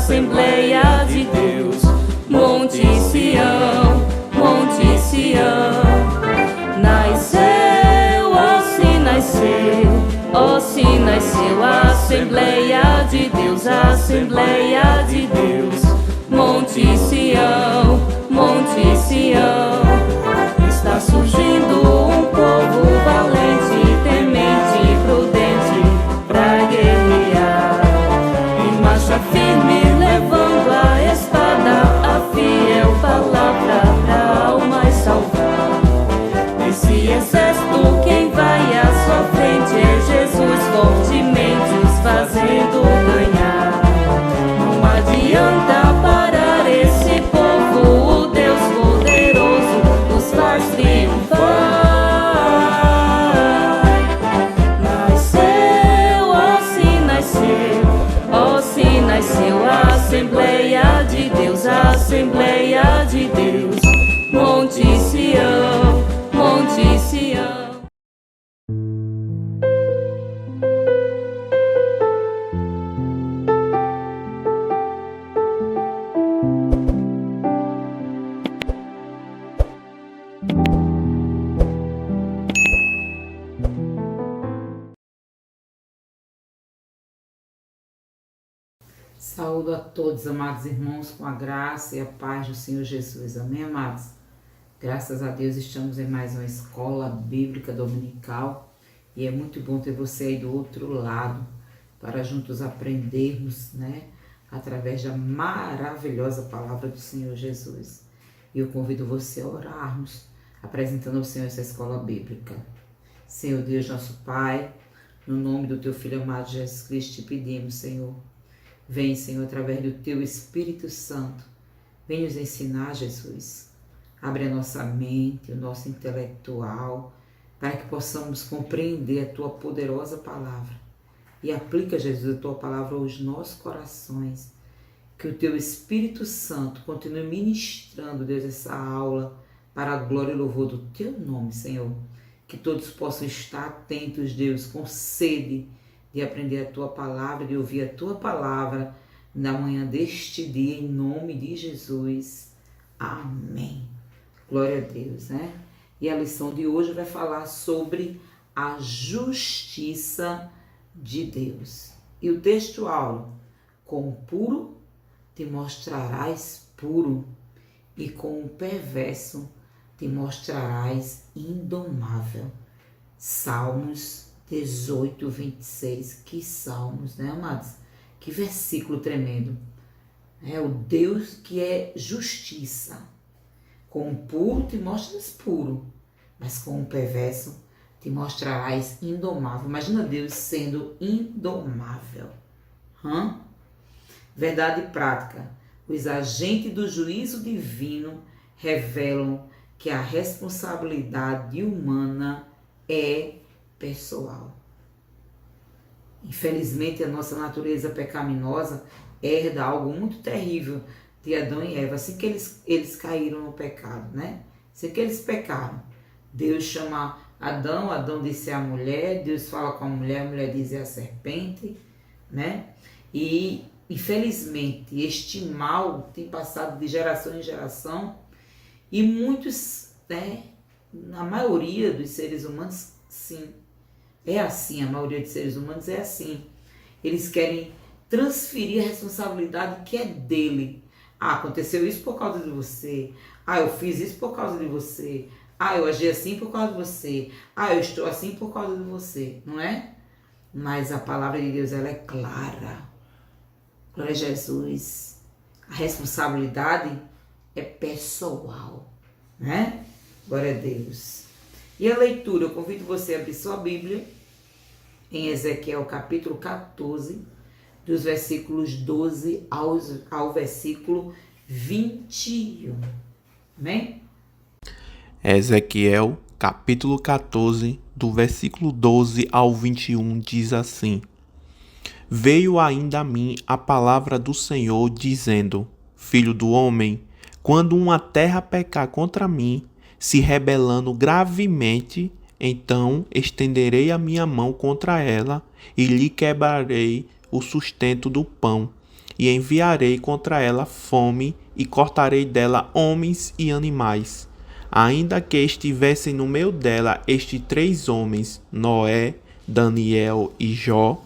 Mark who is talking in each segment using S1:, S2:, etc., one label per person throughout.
S1: Assembleia de Deus, Monte Sião, Monte Sião. Nasceu, ó se nasceu, ó se nasceu, Assembleia de Deus, Assembleia de Deus, Monte Sião, Monte Sião. Está surgindo um povo valente, temente e prudente pra guerrear, em marcha firme, levando a espada, a fiel palavra pra almas salvar. Esse exército, quem vai à sua frente é Jesus, fortemente os fazendo ganhar. Não adianta parar esse povo, o Deus poderoso nos faz triunfar. Nasceu, ó se nasceu, ó se nasceu, Assembleia de Deus, Assembleia de Deus, Monte Sião, Monte Sião.
S2: Saúdo a todos, amados irmãos, com a graça e a paz do Senhor Jesus. Amém, amados? Graças a Deus estamos em mais uma escola bíblica dominical e é muito bom ter você aí do outro lado para juntos aprendermos, através da maravilhosa palavra do Senhor Jesus. E eu convido você a orarmos, apresentando ao Senhor essa escola bíblica. Senhor Deus, nosso Pai, no nome do Teu Filho amado Jesus Cristo, te pedimos, Senhor. Vem, Senhor, através do Teu Espírito Santo. Vem nos ensinar, Jesus. Abre a nossa mente, o nosso intelectual, para que possamos compreender a Tua poderosa palavra. E aplica, Jesus, a Tua palavra aos nossos corações. Que o Teu Espírito Santo continue ministrando, Deus, essa aula para a glória e louvor do Teu nome, Senhor. Que todos possam estar atentos, Deus, com sede de aprender a Tua palavra, de ouvir a Tua palavra na manhã deste dia, em nome de Jesus. Amém. Glória a Deus, E a lição de hoje vai falar sobre a justiça de Deus. E o texto-aula: com o puro te mostrarás puro, e com o perverso te mostrarás indomável. Salmos 18, 26, que salmos, amados? Que versículo tremendo. É o Deus que é justiça. Com o puro te mostras puro, mas com o perverso te mostrarás indomável. Imagina Deus sendo indomável. Verdade prática. Os agentes do juízo divino revelam que a responsabilidade humana é pessoal. Infelizmente, a nossa natureza pecaminosa herda algo muito terrível de Adão e Eva. Assim que eles caíram no pecado, Assim que eles pecaram, Deus chama Adão, Adão disse à mulher, Deus fala com a mulher diz à serpente, E, infelizmente, este mal tem passado de geração em geração e muitos, a maioria dos seres humanos, sim, é assim, a maioria dos seres humanos é assim. Eles querem transferir a responsabilidade que é dele. Aconteceu isso por causa de você. Eu fiz isso por causa de você. Eu agi assim por causa de você. Eu estou assim por causa de você, não é? Mas a palavra de Deus, ela é clara. Glória a Jesus. A responsabilidade é pessoal, Glória a Deus. E a leitura, eu convido você a abrir sua Bíblia em Ezequiel capítulo 14, dos versículos 12 ao versículo 21. Amém?
S3: Ezequiel capítulo 14, do versículo 12 ao 21, diz assim: Veio ainda a mim a palavra do Senhor, dizendo: Filho do homem, quando uma terra pecar contra mim, se rebelando gravemente, então estenderei a minha mão contra ela e lhe quebrarei o sustento do pão, e enviarei contra ela fome, e cortarei dela homens e animais. Ainda que estivessem no meio dela estes 3 homens, Noé, Daniel e Jó,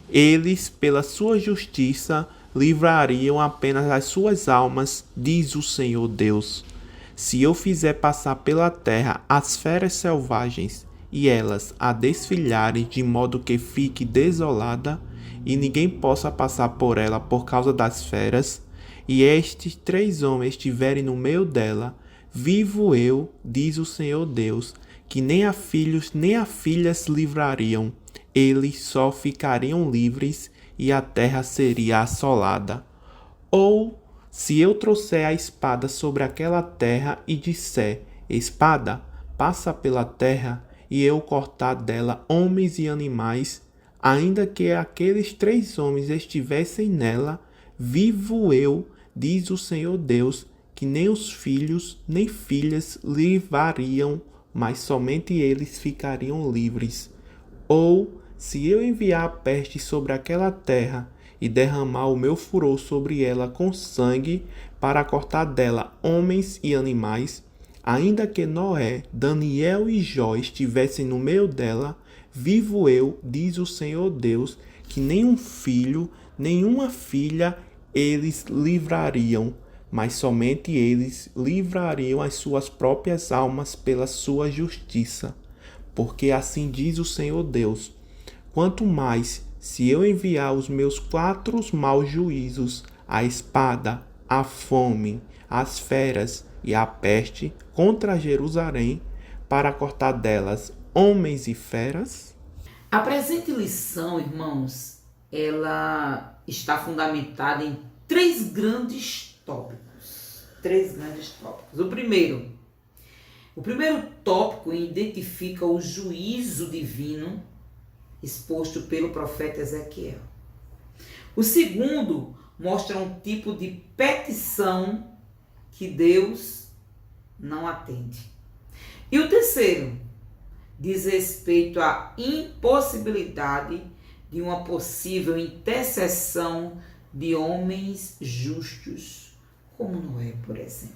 S3: eles, pela sua justiça, livrariam apenas as suas almas, diz o Senhor Deus. Se eu fizer passar pela terra as feras selvagens, e elas a desfilharem de modo que fique desolada, e ninguém possa passar por ela por causa das feras, e estes 3 homens estiverem no meio dela, vivo eu, diz o Senhor Deus, que nem a filhos nem a filhas livrariam, eles só ficariam livres e a terra seria assolada. Ou, se eu trouxer a espada sobre aquela terra e disser, espada, passa pela terra, e eu cortar dela homens e animais, ainda que aqueles 3 homens estivessem nela, vivo eu, diz o Senhor Deus, que nem os filhos nem filhas livrariam, mas somente eles ficariam livres. Ou, se eu enviar a peste sobre aquela terra e derramar o meu furor sobre ela com sangue, para cortar dela homens e animais, ainda que Noé, Daniel e Jó estivessem no meio dela, vivo eu, diz o Senhor Deus, que nenhum filho, nenhuma filha eles livrariam, mas somente eles livrariam as suas próprias almas pela sua justiça. Porque assim diz o Senhor Deus, quanto mais se eu enviar os meus 4 maus juízos, a espada, a fome, as feras e a peste contra Jerusalém, para cortar delas homens e feras?
S2: A presente lição, irmãos, ela está fundamentada em 3 grandes tópicos. 3 grandes tópicos. O primeiro tópico identifica o juízo divino exposto pelo profeta Ezequiel. O segundo mostra um tipo de petição que Deus não atende. E o terceiro diz respeito à impossibilidade de uma possível intercessão de homens justos, como Noé, por exemplo.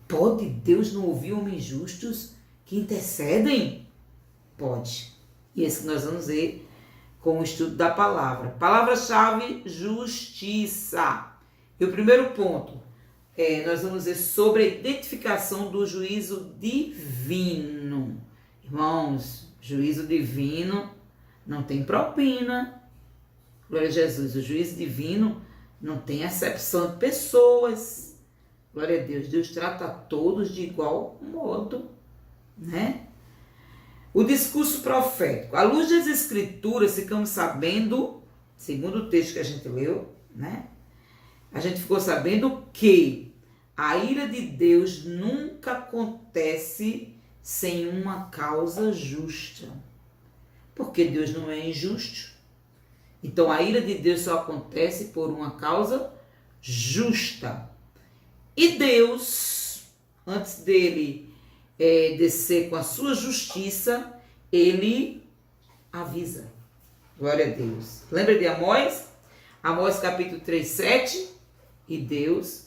S2: Pode Deus não ouvir homens justos que intercedem? Pode. E esse que nós vamos ver com o estudo da palavra. Palavra-chave, justiça. E o primeiro ponto, nós vamos ver sobre a identificação do juízo divino. Irmãos, juízo divino não tem propina. Glória a Jesus, o juízo divino não tem acepção de pessoas. Glória a Deus, Deus trata a todos de igual modo, né? O discurso profético. À luz das escrituras, ficamos sabendo, segundo o texto que a gente leu, né? A gente ficou sabendo que a ira de Deus nunca acontece sem uma causa justa. Porque Deus não é injusto. Então, a ira de Deus só acontece por uma causa justa. E Deus, antes dele descer com a sua justiça, ele avisa. Glória a Deus. Lembra de Amós? Amós capítulo 3, 7. E Deus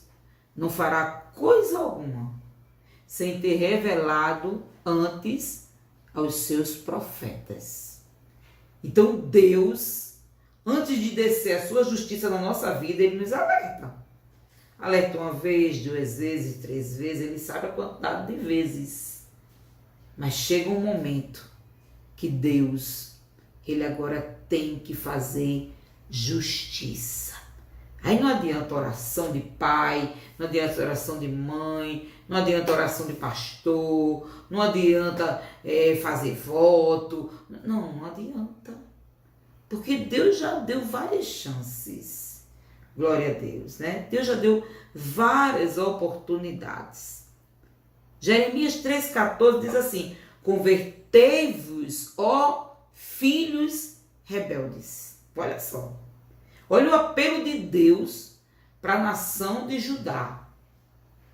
S2: não fará coisa alguma sem ter revelado antes aos seus profetas. Então Deus, antes de descer a sua justiça na nossa vida, ele nos alerta. Alerta uma vez, 2 vezes, 3 vezes, ele sabe a quantidade de vezes. Mas chega um momento que Deus, ele agora tem que fazer justiça. Aí não adianta oração de pai, não adianta oração de mãe, não adianta oração de pastor, não adianta fazer voto. Não adianta. Porque Deus já deu várias chances. Glória a Deus, né? Deus já deu várias oportunidades. Jeremias 3,14 diz assim: convertei-vos, ó filhos rebeldes. Olha só. Olha o apelo de Deus para a nação de Judá.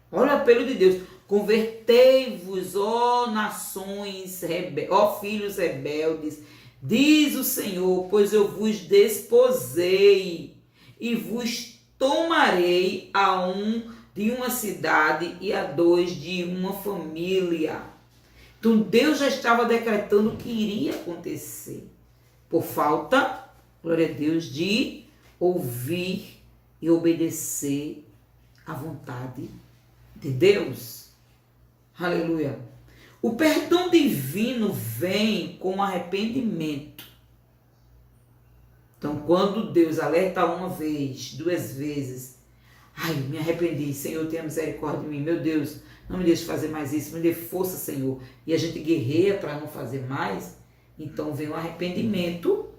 S2: Olha o apelo de Deus. Convertei-vos, ó nações rebeldes, ó filhos rebeldes, diz o Senhor, pois eu vos desposei. e vos tomarei a um de uma cidade e a dois de uma família. Então Deus já estava decretando o que iria acontecer, por falta, glória a Deus, de ouvir e obedecer à vontade de Deus. Aleluia. O perdão divino vem com arrependimento. Então, quando Deus alerta uma vez, duas vezes, ai, me arrependi, Senhor, tenha misericórdia de mim, meu Deus, não me deixe fazer mais isso, me dê força, Senhor. E a gente guerreia para não fazer mais, então vem o arrependimento,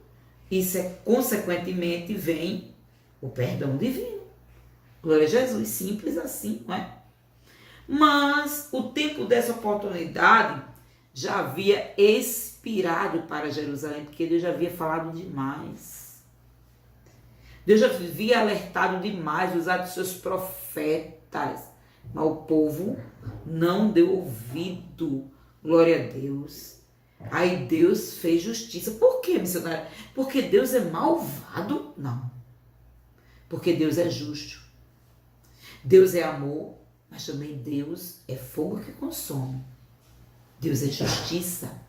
S2: e consequentemente vem o perdão divino. Glória a Jesus, simples assim, não é? Mas o tempo dessa oportunidade já havia expirado para Jerusalém, porque Deus já havia falado demais. Deus já havia alertado demais, usado seus profetas, mas o povo não deu ouvido. Glória a Deus. Aí Deus fez justiça. Por quê, missionário? Porque Deus é malvado? Não. Porque Deus é justo. Deus é amor, mas também Deus é fogo que consome. Deus é justiça.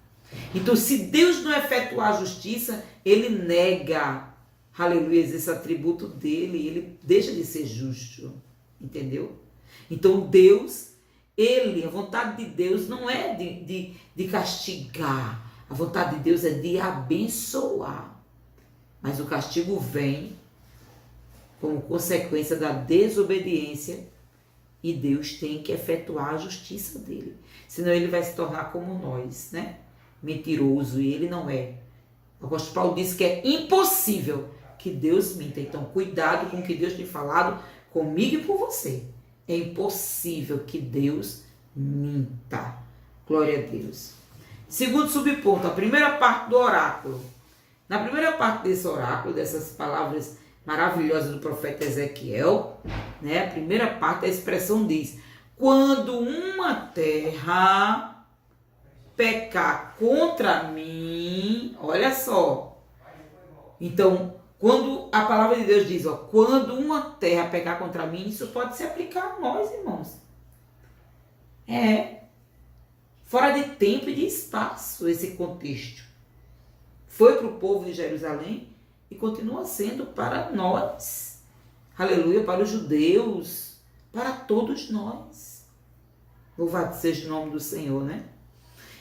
S2: Então, se Deus não efetuar a justiça, ele nega, aleluia, esse atributo dele, ele deixa de ser justo. Entendeu? Então, Deus, a vontade de Deus não é de castigar. A vontade de Deus é de abençoar. Mas o castigo vem como consequência da desobediência e Deus tem que efetuar a justiça dele. Senão ele vai se tornar como nós, né? Mentiroso, e ele não é. O apóstolo Paulo disse que é impossível que Deus minta. Então, cuidado com o que Deus tem falado comigo e por você. É impossível que Deus minta. Glória a Deus. Segundo subponto, a primeira parte do oráculo. Na primeira parte desse oráculo, dessas palavras maravilhosas do profeta Ezequiel, né? A primeira parte da expressão diz: quando uma terra pecar contra mim, olha só. Então, quando a palavra de Deus diz, ó, quando uma terra pecar contra mim, isso pode se aplicar a nós, irmãos. Fora de tempo e de espaço esse contexto. Foi para o povo de Jerusalém e continua sendo para nós. Aleluia, para os judeus, para todos nós. Louvado seja o nome do Senhor, né?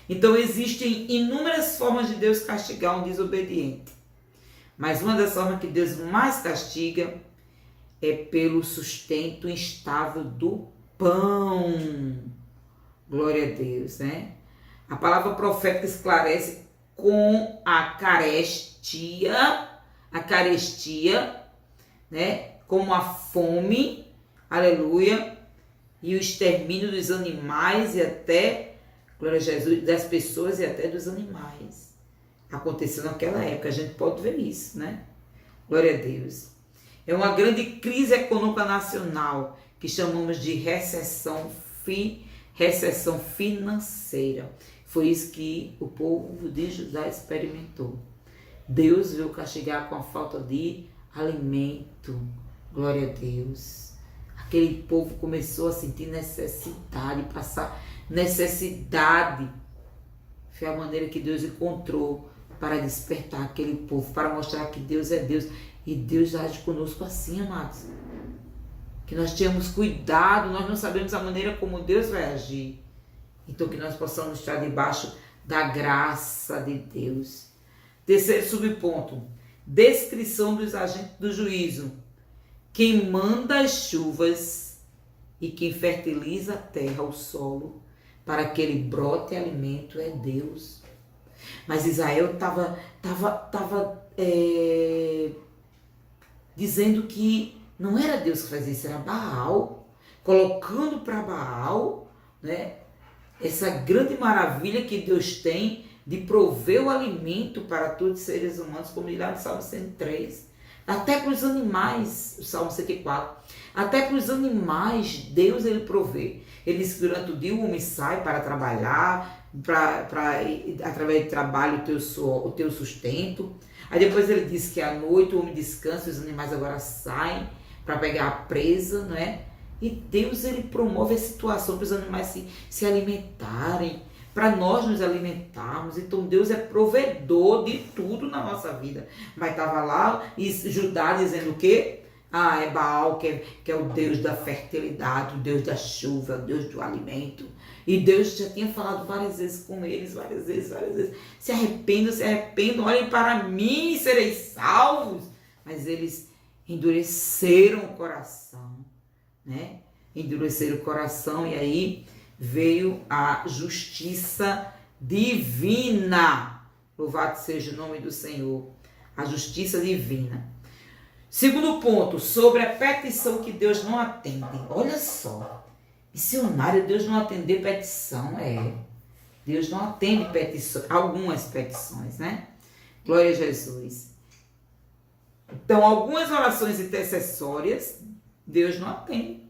S2: Então, existem inúmeras formas de Deus castigar um desobediente. Mas uma das formas que Deus mais castiga é pelo sustento instável do pão. Glória a Deus, né? A palavra profética esclarece com a carestia, né? Como a fome, aleluia, e o extermínio dos animais e até, glória a Jesus, das pessoas e até dos animais. Aconteceu naquela época, a gente pode ver isso, né? Glória a Deus. É uma grande crise econômica nacional que chamamos de recessão financeira. Foi isso que o povo de Judá experimentou. Deus veio castigar com a falta de alimento. Glória a Deus. Aquele povo começou a sentir necessidade, passar necessidade. Foi a maneira que Deus encontrou para despertar aquele povo, para mostrar que Deus é Deus. E Deus age conosco assim, amados. Que nós tenhamos cuidado, nós não sabemos a maneira como Deus vai agir. Então, que nós possamos estar debaixo da graça de Deus. Terceiro subponto, descrição dos agentes do juízo. Quem manda as chuvas e quem fertiliza a terra, o solo, para que ele brote alimento é Deus. Mas Israel estava dizendo que não era Deus que fazia isso, era Baal, colocando para Baal, né, essa grande maravilha que Deus tem de prover o alimento para todos os seres humanos, como diz lá no Salmo 103, até para os animais, o Salmo 104, até para os animais, Deus ele provê. Ele diz que durante o dia o homem sai para trabalhar, através do trabalho o teu sustento. Aí depois ele diz que à noite o homem descansa, os animais agora saem para pegar a presa, não é? E Deus, ele promove a situação para os animais se alimentarem, para nós nos alimentarmos. Então Deus é provedor de tudo na nossa vida. Mas estava lá e Judá dizendo o quê? É Baal, que é o Deus da fertilidade, o Deus da chuva, o Deus do alimento. E Deus já tinha falado várias vezes com eles, várias vezes. Se arrependam, olhem para mim e sereis salvos. Mas eles endureceram o coração, né? Endureceram o coração, e aí veio a justiça divina. Louvado seja o nome do Senhor. A justiça divina. Segundo ponto, sobre a petição que Deus não atende. Olha só, missionário, Deus não atender petição, Deus não atende petições, algumas petições, né? Glória a Jesus. Então, algumas orações intercessórias, Deus não atende.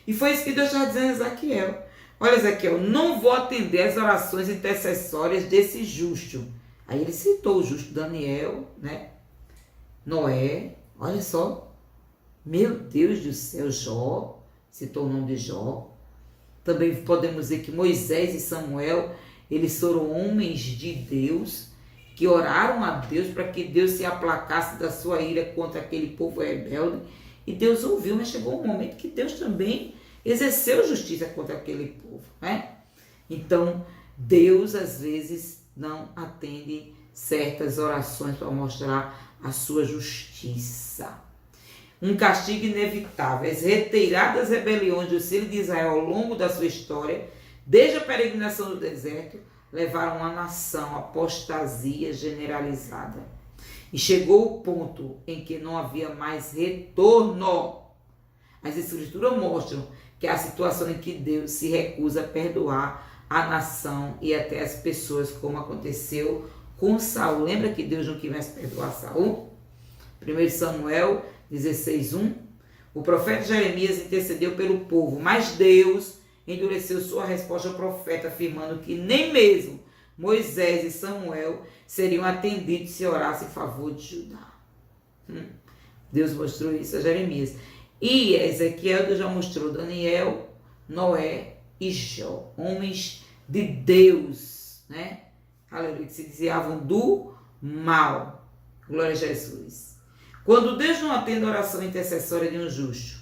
S2: E foi isso que Deus estava dizendo a Ezequiel. Olha, Ezequiel, não vou atender as orações intercessórias desse justo. Aí ele citou o justo Daniel, né? Noé, olha só. Meu Deus do céu, Jó, citou o nome de Jó. Também podemos dizer que Moisés e Samuel, eles foram homens de Deus, que oraram a Deus para que Deus se aplacasse da sua ira contra aquele povo rebelde. E Deus ouviu, mas chegou um momento que Deus também exerceu justiça contra aquele povo, né? Então, Deus às vezes não atende certas orações para mostrar a sua justiça. Um castigo inevitável. As reiteradas rebeliões dos filhos de Israel ao longo da sua história, desde a peregrinação do deserto, levaram a nação à apostasia generalizada. E chegou o ponto em que não havia mais retorno. As escrituras mostram que é a situação em que Deus se recusa a perdoar a nação e até as pessoas, como aconteceu com Saul. Lembra que Deus não quis mais perdoar Saul? 1 Samuel 16:1. O profeta Jeremias intercedeu pelo povo, mas Deus endureceu sua resposta ao profeta, afirmando que nem mesmo Moisés e Samuel seriam atendidos se orasse em favor de Judá. Deus mostrou isso a Jeremias. E Ezequiel já mostrou Daniel, Noé e Jó, homens de Deus, né? Aleluia, que se desviavam do mal. Glória a Jesus. Quando Deus não atende a oração intercessória de um justo,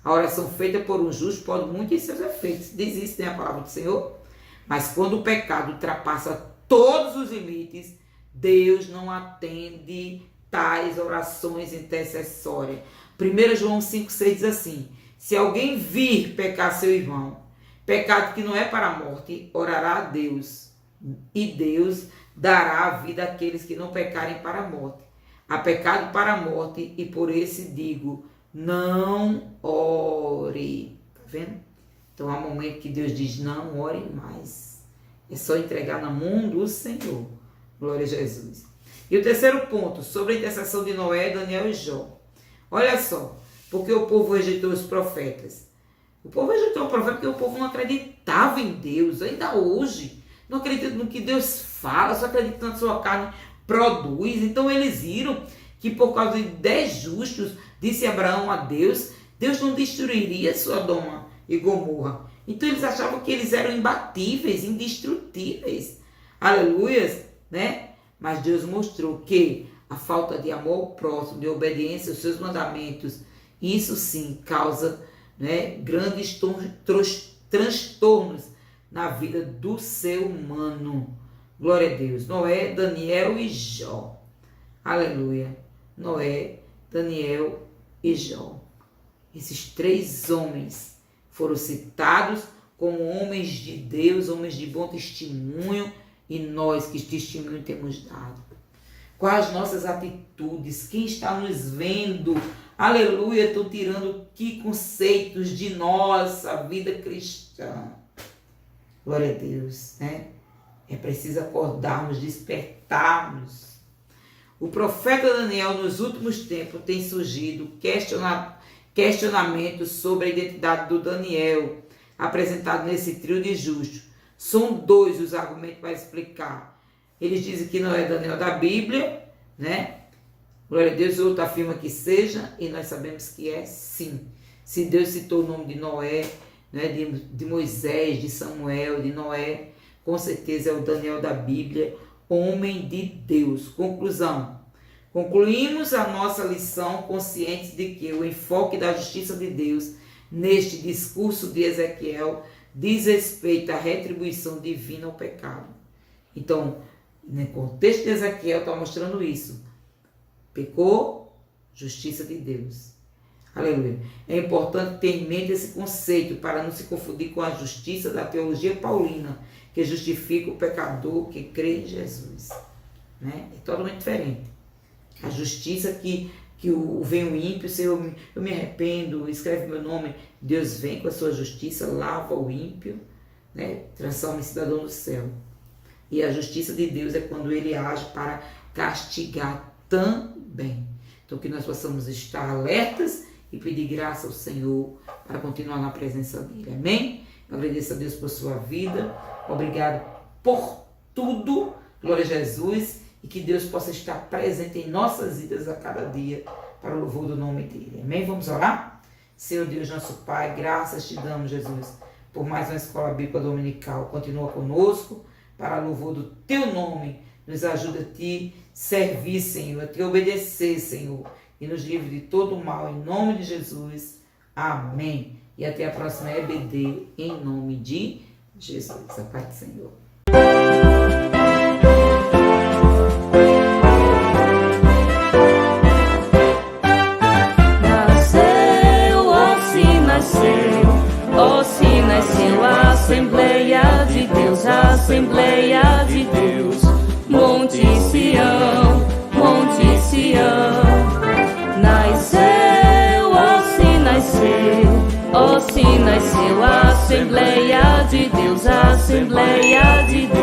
S2: a oração feita por um justo pode muito ter seus efeitos. Diz isso, né, a palavra do Senhor? Mas quando o pecado ultrapassa todos os limites, Deus não atende tais orações intercessórias. 1 João 5,6 diz assim: se alguém vir pecar seu irmão, pecado que não é para a morte, orará a Deus, e Deus dará a vida àqueles que não pecarem para a morte. Há pecado para a morte, e por esse digo, não ore. Tá vendo? Então há um momento que Deus diz, não ore mais. É só entregar na mão do Senhor. Glória a Jesus. E o terceiro ponto, sobre a intercessão de Noé, Daniel e Jó. Olha só, porque o povo rejeitou os profetas. O povo rejeitou o profeta porque o povo não acreditava em Deus, ainda hoje. Não acredita no que Deus fala, só acredita na sua carne produz. Então eles viram que por causa de 10 justos, disse Abraão a Deus, Deus não destruiria Sodoma e Gomorra. Então eles achavam que eles eram imbatíveis, indestrutíveis. Aleluias, né? Mas Deus mostrou que a falta de amor ao próximo, de obediência aos seus mandamentos, isso sim causa, né, grandes transtornos na vida do ser humano. Glória a Deus. Noé, Daniel e Jó. Aleluia. Noé, Daniel e Jó. Esses 3 homens foram citados como homens de Deus, homens de bom testemunho, e nós que testemunho temos dado. Quais as nossas atitudes? Quem está nos vendo? Aleluia, estão tirando que conceitos de nossa vida cristã. Glória a Deus, né? É preciso acordarmos, despertarmos. O profeta Daniel, nos últimos tempos, tem surgido questionamentos sobre a identidade do Daniel, apresentado nesse trio de justos. São 2 os argumentos para explicar. Eles dizem que não é Daniel da Bíblia, né? Glória a Deus, o outro afirma que seja, e nós sabemos que é sim. Se Deus citou o nome de Noé, né, de Moisés, de Samuel, de Noé, com certeza é o Daniel da Bíblia, homem de Deus. Conclusão. Concluímos a nossa lição conscientes de que o enfoque da justiça de Deus neste discurso de Ezequiel diz respeito à retribuição divina ao pecado. Então, no contexto de Ezequiel está mostrando isso. Pecou, justiça de Deus. Aleluia. É importante ter em mente esse conceito para não se confundir com a justiça da teologia paulina, que justifica o pecador que crê em Jesus. Né? É totalmente diferente. A justiça que vem o ímpio, Senhor, eu me arrependo, escreve meu nome, Deus vem com a sua justiça, lava o ímpio, né? Transforma em cidadão do céu. E a justiça de Deus é quando ele age para castigar também. Então que nós possamos estar alertas e pedir graça ao Senhor para continuar na presença dele. Amém? Eu agradeço a Deus por sua vida. Obrigado por tudo. Glória a Jesus. E que Deus possa estar presente em nossas vidas a cada dia para o louvor do nome dele. Amém? Vamos orar? Senhor Deus, nosso Pai, graças te damos, Jesus, por mais uma escola bíblica dominical. Continua conosco para o louvor do teu nome. Nos ajuda a te servir, Senhor, a te obedecer, Senhor, e nos livre de todo o mal, em nome de Jesus. Amém. E até a próxima EBD, em nome de Jesus. A paz do Senhor.
S1: Nasceu a Assembleia de Deus, a Assembleia de Deus, Monte Sião, Monte Sião. Nasceu, ó se nasceu a Assembleia de Deus, a Assembleia de Deus.